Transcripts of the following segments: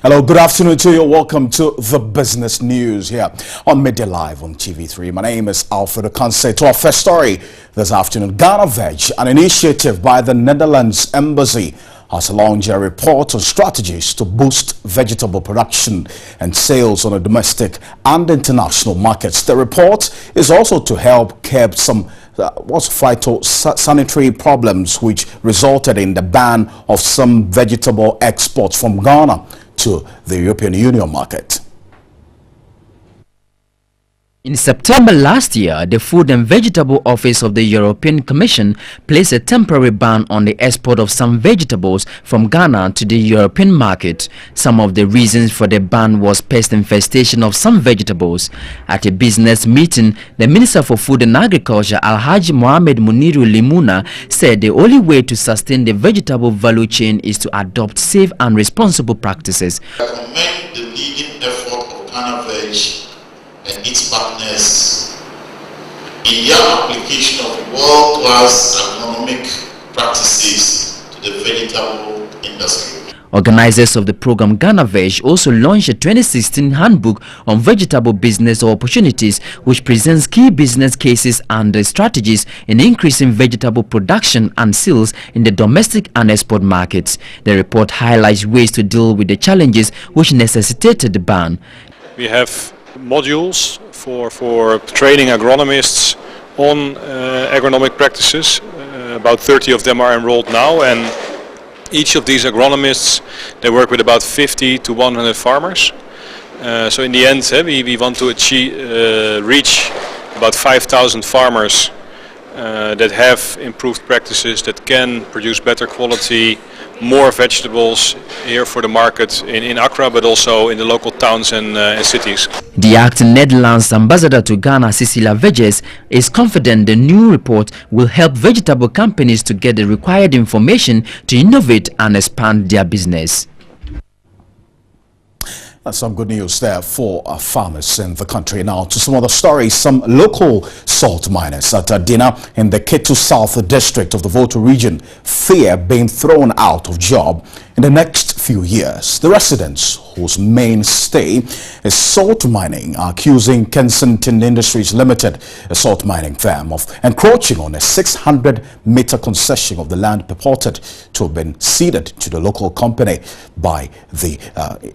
Hello, good afternoon to you. Welcome to the business news here on MiddayLive on TV3. My name is Alfred Okanse. To our first story this afternoon, Ghana Veg, an initiative by the Netherlands Embassy, has launched a report on strategies to boost vegetable production and sales on the domestic and international markets. The report is also to help curb some phytosanitary problems which resulted in the ban of some vegetable exports from Ghana to the European Union market. In September last year, the Food and Vegetable Office of the European Commission placed a temporary ban on the export of some vegetables from Ghana to the European market. Some of the reasons for the ban was pest infestation of some vegetables. At a business meeting, the Minister for Food and Agriculture, Alhaji Mohamed Muniru Limuna, said the only way to sustain the vegetable value chain is to adopt safe and responsible practices. I commend the leading effort of Ghana Veg and its partners in their application of world-class agronomic practices to the vegetable industry. Organizers of the program Ghana Veg also launched a 2016 handbook on vegetable business opportunities, which presents key business cases and strategies in increasing vegetable production and sales in the domestic and export markets. The report highlights ways to deal with the challenges which necessitated the ban. We have modules for training agronomists on agronomic practices. About 30 of them are enrolled now, and each of these agronomists, they work with about 50 to 100 farmers. So in the end, we want to reach about 5,000 farmers that have improved practices, that can produce better quality, more vegetables here for the market in Accra, but also in the local towns and cities. The acting Netherlands ambassador to Ghana, Cecilia Veges, is confident the new report will help vegetable companies to get the required information to innovate and expand their business. That's some good news there for farmers in the country. Now to some other stories. Some local salt miners at Dina in the Ketu South district of the Volta region fear being thrown out of job in the next few years. The residents, whose mainstay is salt mining, are accusing Kensington Industries Limited, a salt mining firm, of encroaching on a 600-meter concession of the land purported to have been ceded to the local company by the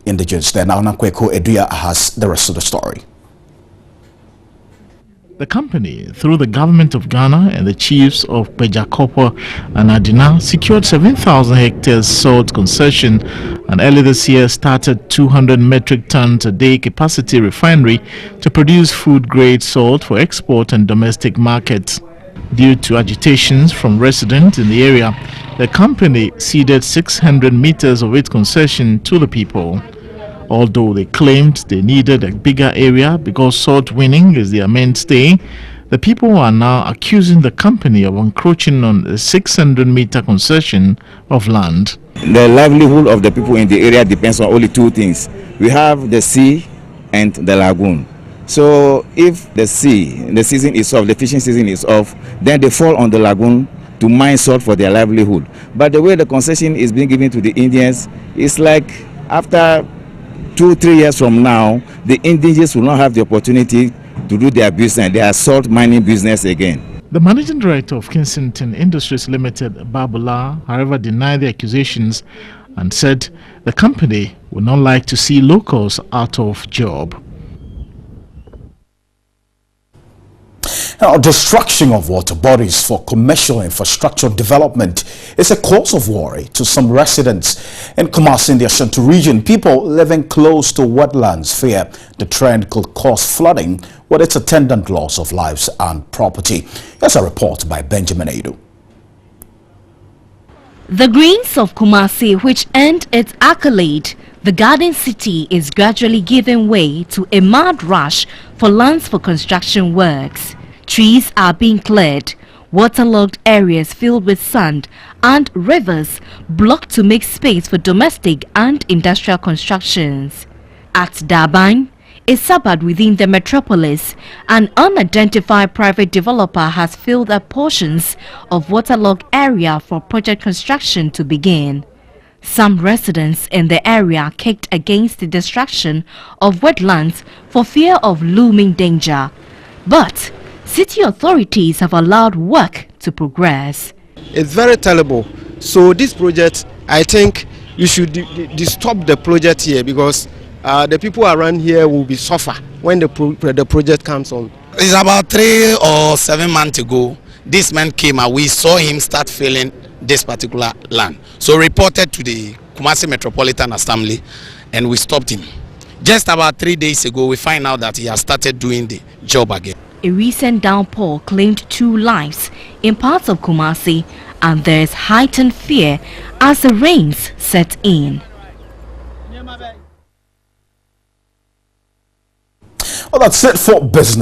indigenous there. Now Nakweko Eduya has the rest of the story. The company, through the government of Ghana and the chiefs of Pejakopo and Adina, secured 7,000 hectares salt concession and early this year started 200 metric tons a day capacity refinery to produce food-grade salt for export and domestic markets. Due to agitations from residents in the area, the company ceded 600 meters of its concession to the people. Although they claimed they needed a bigger area because salt winning is their mainstay, the people are now accusing the company of encroaching on a 600-meter concession of land. The livelihood of the people in the area depends on only two things. We have the sea and the lagoon. So if the season is off, the fishing season is off, then they fall on the lagoon to mine salt for their livelihood. But the way the concession is being given to the Indians, it's like after 2-3 years from now, the indigenous will not have the opportunity to do their business, their salt mining business again. The managing director of Kensington Industries Limited, Babula, however, denied the accusations and said the company would not like to see locals out of job. Now, destruction of water bodies for commercial infrastructure development is a cause of worry to some residents in Kumasi in the Ashanti region. People living close to wetlands fear the trend could cause flooding with its attendant loss of lives and property. Here's a report by Benjamin Edu. The Greens of Kumasi, which earned its accolade, the Garden City, is gradually giving way to a mad rush for lands for construction works. Trees are being cleared, waterlogged areas filled with sand, and rivers blocked to make space for domestic and industrial constructions. At Daban, a suburb within the metropolis, an unidentified private developer has filled up portions of waterlogged area for project construction to begin. Some residents in the area kicked against the destruction of wetlands for fear of looming danger. But city authorities have allowed work to progress. It's very terrible. So this project, I think you should stop the project here, because the people around here will be suffer when the project comes on. It's about 3 or 7 months ago, this man came and we saw him start filling this particular land. So reported to the Kumasi Metropolitan Assembly and we stopped him. Just about 3 days ago, we find out that he has started doing the job again. A recent downpour claimed 2 lives in parts of Kumasi, and there's heightened fear as the rains set in. Well, that's it for business.